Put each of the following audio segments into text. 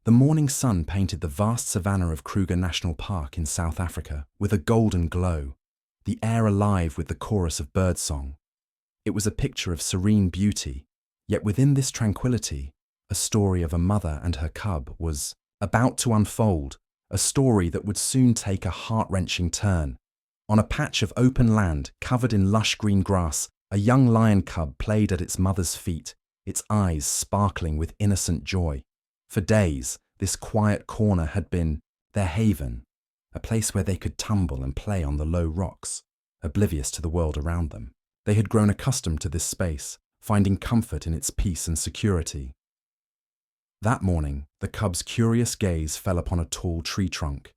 The morning sun painted the vast savanna of Kruger National Park in South Africa with a golden glow, the air alive with the chorus of birdsong. It was a picture of serene beauty, yet within this tranquility, a story of a mother and her cub was about to unfold, a story that would soon take a heart-wrenching turn. On a patch of open land covered in lush green grass, a young lion cub played at its mother's feet, its eyes sparkling with innocent joy. For days, this quiet corner had been their haven, a place where they could tumble and play on the low rocks, oblivious to the world around them. They had grown accustomed to this space, finding comfort in its peace and security. That morning, the cub's curious gaze fell upon a tall tree trunk.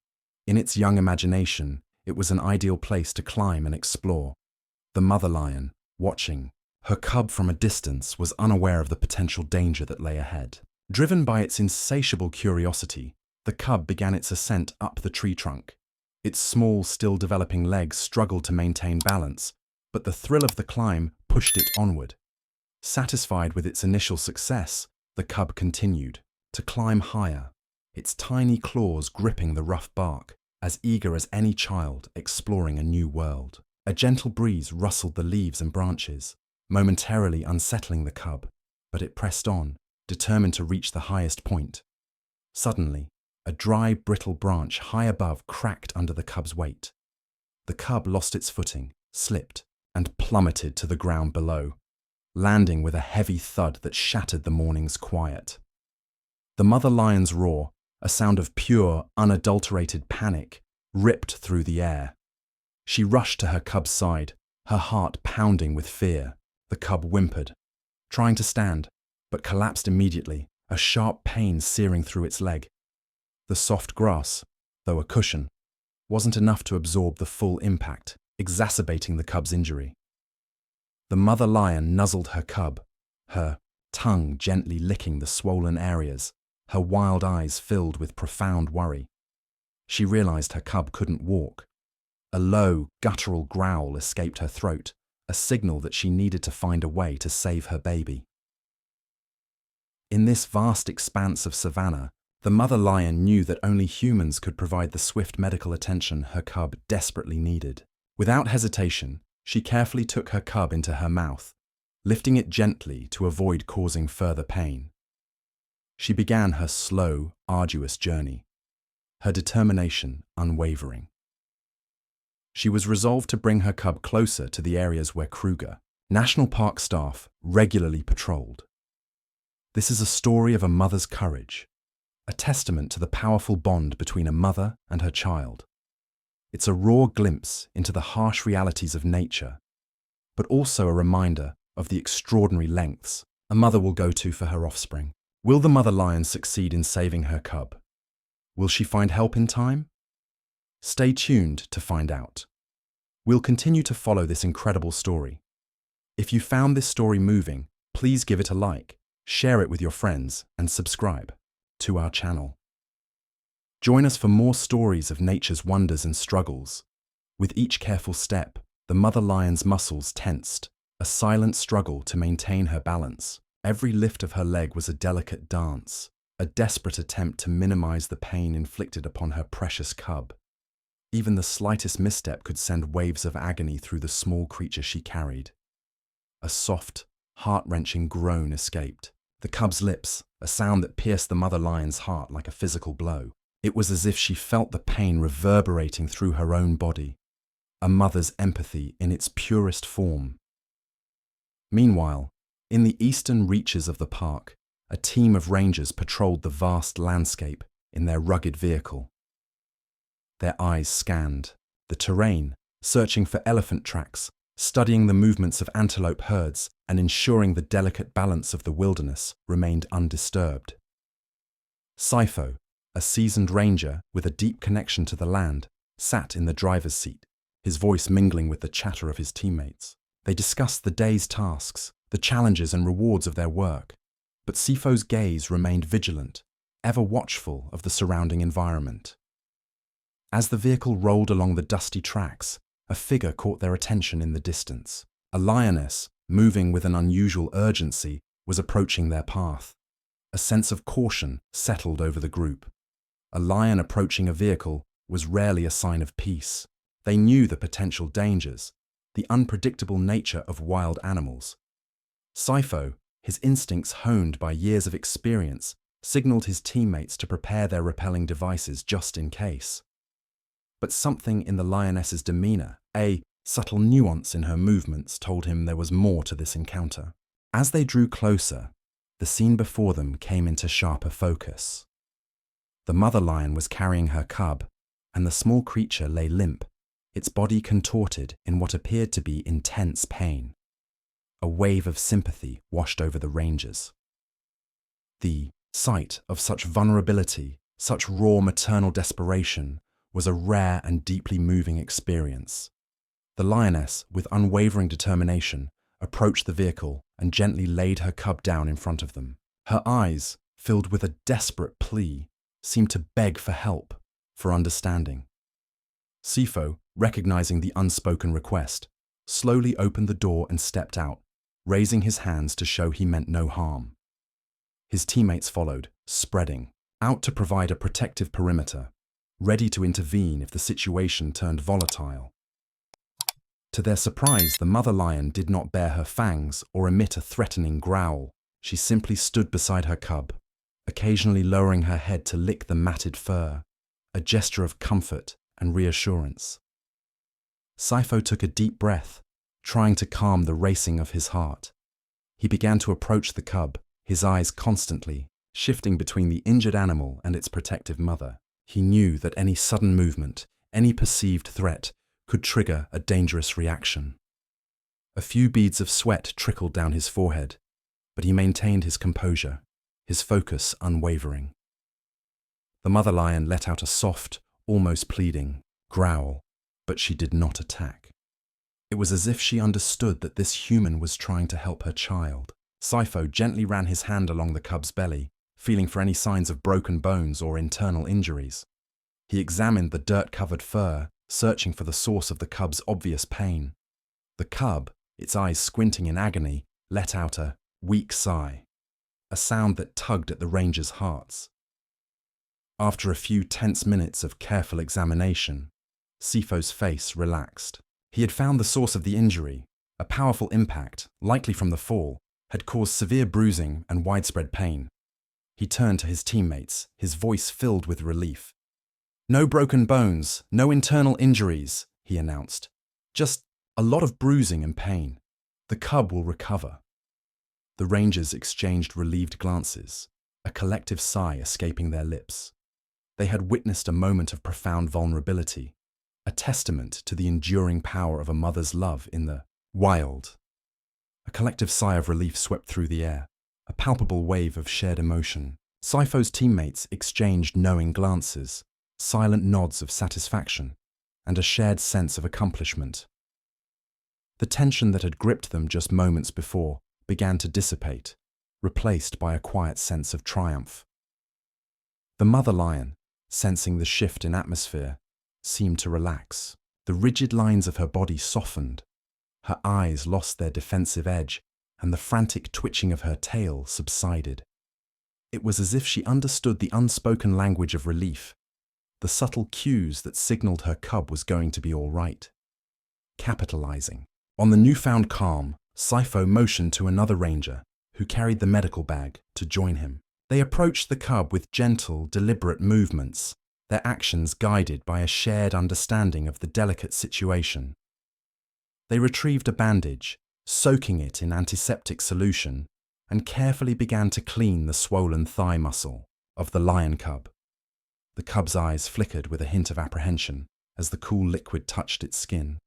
In its young imagination, it was an ideal place to climb and explore. The mother lion, watching her cub from a distance, was unaware of the potential danger that lay ahead. Driven by its insatiable curiosity, the cub began its ascent up the tree trunk. Its small, still developing legs struggled to maintain balance, but the thrill of the climb pushed it onward. Satisfied with its initial success, the cub continued to climb higher, its tiny claws gripping the rough bark, as eager as any child exploring a new world. A gentle breeze rustled the leaves and branches, momentarily unsettling the cub, but it pressed on, determined to reach the highest point. Suddenly, a dry, brittle branch high above cracked under the cub's weight. The cub lost its footing, slipped, and plummeted to the ground below, landing with a heavy thud that shattered the morning's quiet. The mother lion's roar, a sound of pure, unadulterated panic, ripped through the air. She rushed to her cub's side, her heart pounding with fear. The cub whimpered, trying to stand, but collapsed immediately, a sharp pain searing through its leg. The soft grass, though a cushion, wasn't enough to absorb the full impact, exacerbating the cub's injury. The mother lion nuzzled her cub, her tongue gently licking the swollen areas, her wild eyes filled with profound worry. She realized her cub couldn't walk. A low, guttural growl escaped her throat, a signal that she needed to find a way to save her baby. In this vast expanse of savanna, the mother lion knew that only humans could provide the swift medical attention her cub desperately needed. Without hesitation, she carefully took her cub into her mouth, lifting it gently to avoid causing further pain. She began her slow, arduous journey, her determination unwavering. She was resolved to bring her cub closer to the areas where Kruger National Park staff regularly patrolled. This is a story of a mother's courage, a testament to the powerful bond between a mother and her child. It's a raw glimpse into the harsh realities of nature, but also a reminder of the extraordinary lengths a mother will go to for her offspring. Will the mother lion succeed in saving her cub? Will she find help in time? Stay tuned to find out. We'll continue to follow this incredible story. If you found this story moving, please give it a like, share it with your friends, and subscribe to our channel. Join us for more stories of nature's wonders and struggles. With each careful step, the mother lion's muscles tensed, a silent struggle to maintain her balance. Every lift of her leg was a delicate dance, a desperate attempt to minimize the pain inflicted upon her precious cub. Even the slightest misstep could send waves of agony through the small creature she carried. A soft, heart-wrenching groan escaped. The cub's lips, a sound that pierced the mother lion's heart like a physical blow. It was as if she felt the pain reverberating through her own body, a mother's empathy in its purest form. Meanwhile, in the eastern reaches of the park, a team of rangers patrolled the vast landscape in their rugged vehicle. Their eyes scanned the terrain, searching for elephant tracks, studying the movements of antelope herds, and ensuring the delicate balance of the wilderness remained undisturbed. Sifo, a seasoned ranger with a deep connection to the land, sat in the driver's seat, his voice mingling with the chatter of his teammates. They discussed the day's tasks, the challenges and rewards of their work, but Sifo's gaze remained vigilant, ever watchful of the surrounding environment. As the vehicle rolled along the dusty tracks, a figure caught their attention in the distance. A lioness, moving with an unusual urgency, was approaching their path. A sense of caution settled over the group. A lion approaching a vehicle was rarely a sign of peace. They knew the potential dangers, the unpredictable nature of wild animals. Sifo, his instincts honed by years of experience, signaled his teammates to prepare their repelling devices just in case. But something in the lioness's demeanor, a subtle nuance in her movements, told him there was more to this encounter. As they drew closer, the scene before them came into sharper focus. The mother lion was carrying her cub, and the small creature lay limp, its body contorted in what appeared to be intense pain. A wave of sympathy washed over the rangers. The sight of such vulnerability, such raw maternal desperation, was a rare and deeply moving experience. The lioness, with unwavering determination, approached the vehicle and gently laid her cub down in front of them. Her eyes, filled with a desperate plea, seemed to beg for help, for understanding. Sifo, recognizing the unspoken request, slowly opened the door and stepped out, raising his hands to show he meant no harm. His teammates followed, spreading out to provide a protective perimeter, ready to intervene if the situation turned volatile. To their surprise, the mother lion did not bare her fangs or emit a threatening growl. She simply stood beside her cub, occasionally lowering her head to lick the matted fur, a gesture of comfort and reassurance. Sifo took a deep breath, trying to calm the racing of his heart. He began to approach the cub, his eyes constantly shifting between the injured animal and its protective mother. He knew that any sudden movement, any perceived threat, could trigger a dangerous reaction. A few beads of sweat trickled down his forehead, but he maintained his composure, his focus unwavering. The mother lion let out a soft, almost pleading growl, but she did not attack. It was as if she understood that this human was trying to help her child. Sifo gently ran his hand along the cub's belly, feeling for any signs of broken bones or internal injuries. He examined the dirt-covered fur, searching for the source of the cub's obvious pain. The cub, its eyes squinting in agony, let out a weak sigh, a sound that tugged at the rangers' hearts. After a few tense minutes of careful examination, Sifo's face relaxed. He had found the source of the injury. A powerful impact, likely from the fall, had caused severe bruising and widespread pain. He turned to his teammates, his voice filled with relief. "No broken bones, no internal injuries," he announced. "Just a lot of bruising and pain. The cub will recover." The rangers exchanged relieved glances, a collective sigh escaping their lips. They had witnessed a moment of profound vulnerability, a testament to the enduring power of a mother's love in the wild. A collective sigh of relief swept through the air, a palpable wave of shared emotion. Sifo's teammates exchanged knowing glances, silent nods of satisfaction, and a shared sense of accomplishment. The tension that had gripped them just moments before began to dissipate, replaced by a quiet sense of triumph. The mother lion, sensing the shift in atmosphere, seemed to relax. The rigid lines of her body softened, her eyes lost their defensive edge, and the frantic twitching of her tail subsided. It was as if she understood the unspoken language of relief, the subtle cues that signaled her cub was going to be all right. Capitalizing on the newfound calm, Sifo motioned to another ranger, who carried the medical bag, to join him. They approached the cub with gentle, deliberate movements, their actions guided by a shared understanding of the delicate situation. They retrieved a bandage, soaking it in antiseptic solution, and carefully began to clean the swollen thigh muscle of the lion cub. The cub's eyes flickered with a hint of apprehension as the cool liquid touched its skin,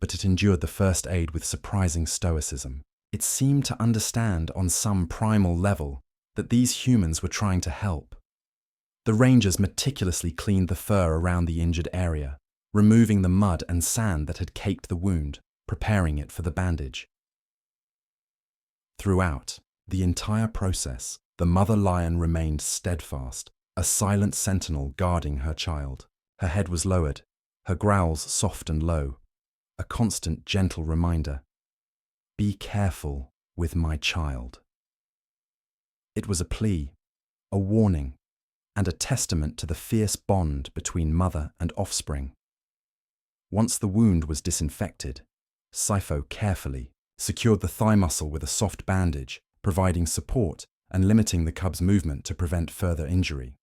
but it endured the first aid with surprising stoicism. It seemed to understand on some primal level that these humans were trying to help. The rangers meticulously cleaned the fur around the injured area, removing the mud and sand that had caked the wound, preparing it for the bandage. Throughout the entire process, the mother lion remained steadfast, a silent sentinel guarding her child. Her head was lowered, her growls soft and low, a constant gentle reminder, "Be careful with my child." It was a plea, a warning, and a testament to the fierce bond between mother and offspring. Once the wound was disinfected, Sifo carefully secured the thigh muscle with a soft bandage, providing support and limiting the cub's movement to prevent further injury.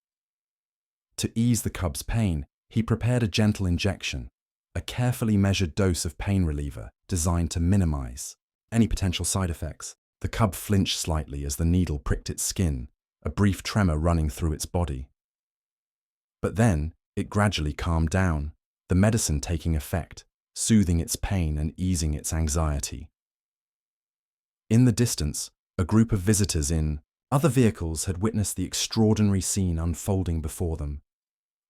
To ease the cub's pain, he prepared a gentle injection, a carefully measured dose of pain reliever designed to minimize any potential side effects. The cub flinched slightly as the needle pricked its skin, a brief tremor running through its body. But then, it gradually calmed down, the medicine taking effect, soothing its pain and easing its anxiety. In the distance, a group of visitors in other vehicles had witnessed the extraordinary scene unfolding before them.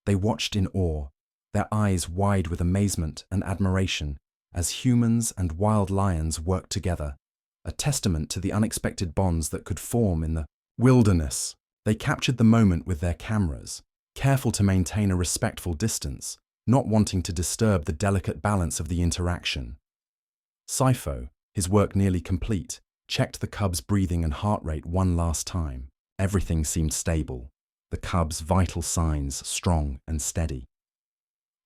They watched in awe, their eyes wide with amazement and admiration as humans and wild lions worked together, a testament to the unexpected bonds that could form in the wilderness. They captured the moment with their cameras, careful to maintain a respectful distance, not wanting to disturb the delicate balance of the interaction. Sifo, his work nearly complete, checked the cub's breathing and heart rate one last time. Everything seemed stable, the cub's vital signs strong and steady.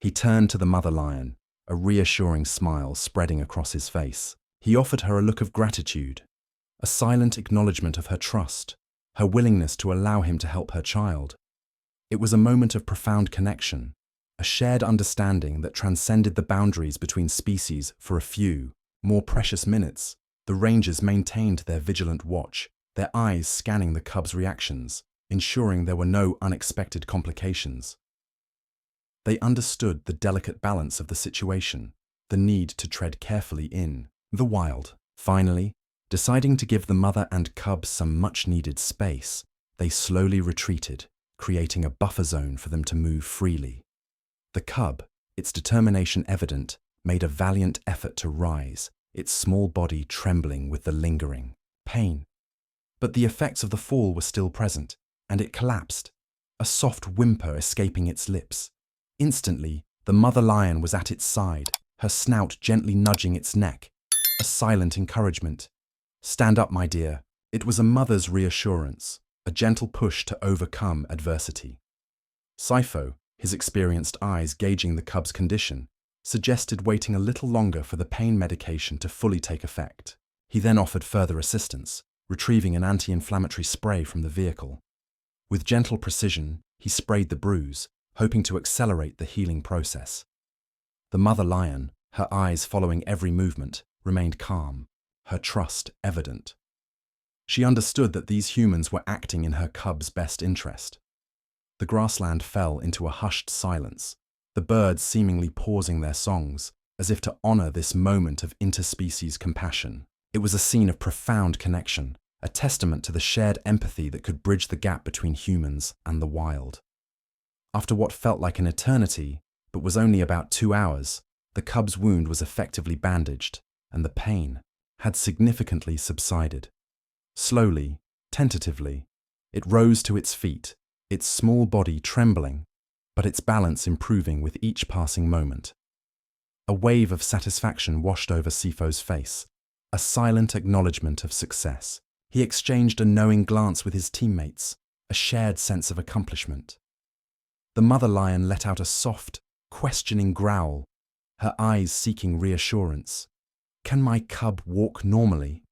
He turned to the mother lion, a reassuring smile spreading across his face. He offered her a look of gratitude, a silent acknowledgement of her trust, her willingness to allow him to help her child. It was a moment of profound connection, a shared understanding that transcended the boundaries between species for a few, more precious minutes. The rangers maintained their vigilant watch, their eyes scanning the cub's reactions, ensuring there were no unexpected complications. They understood the delicate balance of the situation, the need to tread carefully in the wild. Finally, deciding to give the mother and cub some much-needed space, they slowly retreated, creating a buffer zone for them to move freely. The cub, its determination evident, made a valiant effort to rise, its small body trembling with the lingering pain. But the effects of the fall were still present, and it collapsed, a soft whimper escaping its lips. Instantly, the mother lion was at its side, her snout gently nudging its neck, a silent encouragement. "Stand up, my dear." It was a mother's reassurance, a gentle push to overcome adversity. Sifo, his experienced eyes gauging the cub's condition, suggested waiting a little longer for the pain medication to fully take effect. He then offered further assistance, retrieving an anti-inflammatory spray from the vehicle. With gentle precision, he sprayed the bruise, hoping to accelerate the healing process. The mother lion, her eyes following every movement, remained calm, her trust evident. She understood that these humans were acting in her cub's best interest. The grassland fell into a hushed silence, the birds seemingly pausing their songs, as if to honor this moment of interspecies compassion. It was a scene of profound connection, a testament to the shared empathy that could bridge the gap between humans and the wild. After what felt like an eternity, but was only about 2 hours, the cub's wound was effectively bandaged, and the pain had significantly subsided. Slowly, tentatively, it rose to its feet, its small body trembling, but its balance improving with each passing moment. A wave of satisfaction washed over Sifo's face, a silent acknowledgement of success. He exchanged a knowing glance with his teammates, a shared sense of accomplishment. The mother lion let out a soft, questioning growl, her eyes seeking reassurance. "Can my cub walk normally?"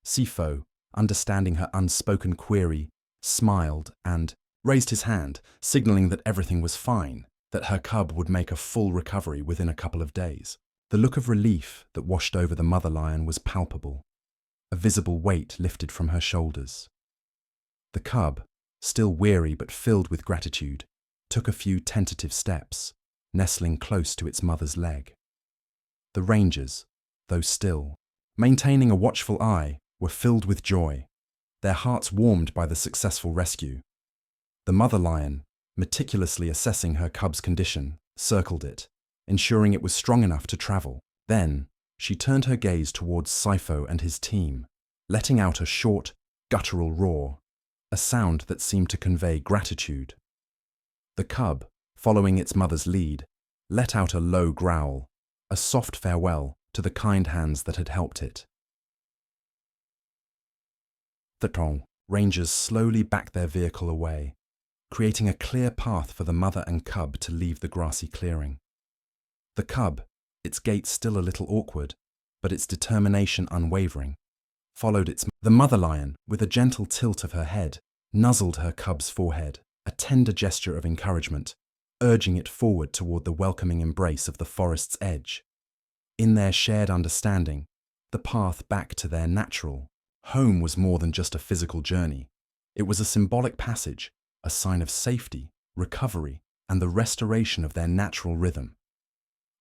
Sifo, understanding her unspoken query, smiled and raised his hand, signaling that everything was fine, that her cub would make a full recovery within a couple of days. The look of relief that washed over the mother lion was palpable. A visible weight lifted from her shoulders. The cub, still weary but filled with gratitude, took a few tentative steps, nestling close to its mother's leg. The rangers, though still, maintaining a watchful eye, were filled with joy, their hearts warmed by the successful rescue. The mother lion, meticulously assessing her cub's condition, circled it, ensuring it was strong enough to travel. Then, she turned her gaze towards Sifo and his team, letting out a short, guttural roar, a sound that seemed to convey gratitude. The cub, following its mother's lead, let out a low growl, a soft farewell to the kind hands that had helped it. The rangers slowly backed their vehicle away, creating a clear path for the mother and cub to leave the grassy clearing. The cub, its gait still a little awkward, but its determination unwavering, followed the mother lion, with a gentle tilt of her head, nuzzled her cub's forehead, a tender gesture of encouragement, urging it forward toward the welcoming embrace of the forest's edge. In their shared understanding, the path back to their natural home was more than just a physical journey. It was a symbolic passage, a sign of safety, recovery, and the restoration of their natural rhythm.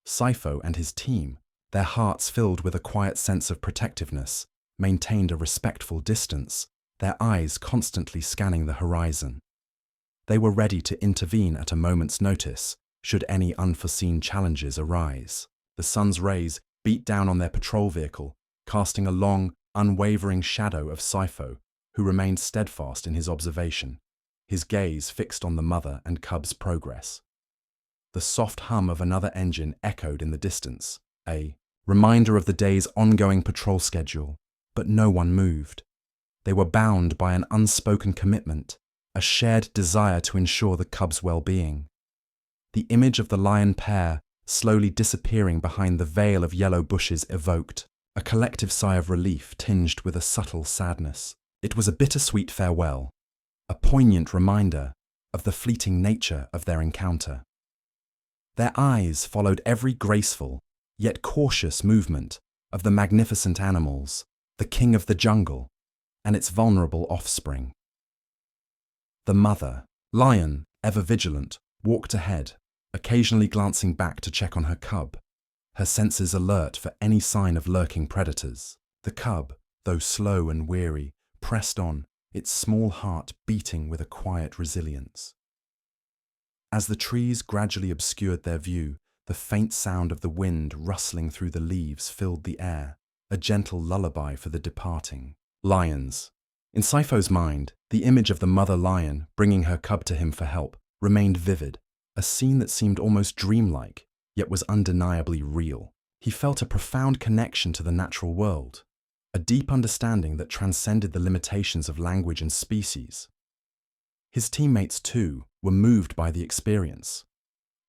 Sifo and his team, their hearts filled with a quiet sense of protectiveness, maintained a respectful distance, their eyes constantly scanning the horizon. They were ready to intervene at a moment's notice, should any unforeseen challenges arise. The sun's rays beat down on their patrol vehicle, casting a long, unwavering shadow of Sifo, who remained steadfast in his observation, his gaze fixed on the mother and cub's progress. The soft hum of another engine echoed in the distance, a reminder of the day's ongoing patrol schedule, but no one moved. They were bound by an unspoken commitment, a shared desire to ensure the cub's well-being. The image of the lion pair slowly disappearing behind the veil of yellow bushes evoked a collective sigh of relief tinged with a subtle sadness. It was a bittersweet farewell, a poignant reminder of the fleeting nature of their encounter. Their eyes followed every graceful, yet cautious movement of the magnificent animals, the king of the jungle, and its vulnerable offspring. The mother, lion, ever vigilant, walked ahead, occasionally glancing back to check on her cub, her senses alert for any sign of lurking predators. The cub, though slow and weary, pressed on, its small heart beating with a quiet resilience. As the trees gradually obscured their view, the faint sound of the wind rustling through the leaves filled the air, a gentle lullaby for the departing lions. In Sifo's mind, the image of the mother lion bringing her cub to him for help remained vivid, a scene that seemed almost dreamlike, yet was undeniably real. He felt a profound connection to the natural world, a deep understanding that transcended the limitations of language and species. His teammates, too, were moved by the experience.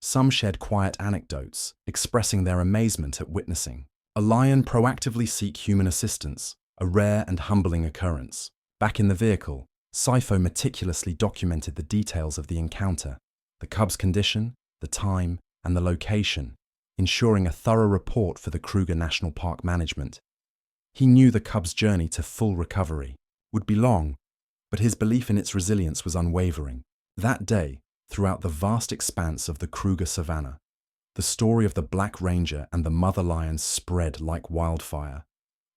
Some shared quiet anecdotes, expressing their amazement at witnessing a lion proactively seek human assistance, a rare and humbling occurrence. Back in the vehicle, Sifo meticulously documented the details of the encounter, the cub's condition, the time, and the location, ensuring a thorough report for the Kruger National Park management. He knew the cub's journey to full recovery would be long, but his belief in its resilience was unwavering. That day, throughout the vast expanse of the Kruger savanna, the story of the Black Ranger and the mother lion spread like wildfire,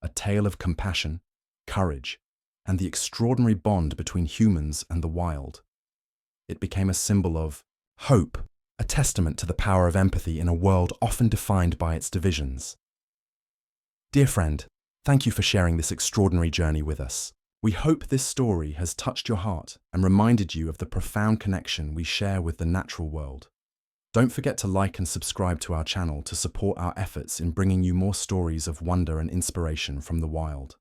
a tale of compassion, courage, and the extraordinary bond between humans and the wild. It became a symbol of hope, a testament to the power of empathy in a world often defined by its divisions. Dear friend, thank you for sharing this extraordinary journey with us. We hope this story has touched your heart and reminded you of the profound connection we share with the natural world. Don't forget to like and subscribe to our channel to support our efforts in bringing you more stories of wonder and inspiration from the wild.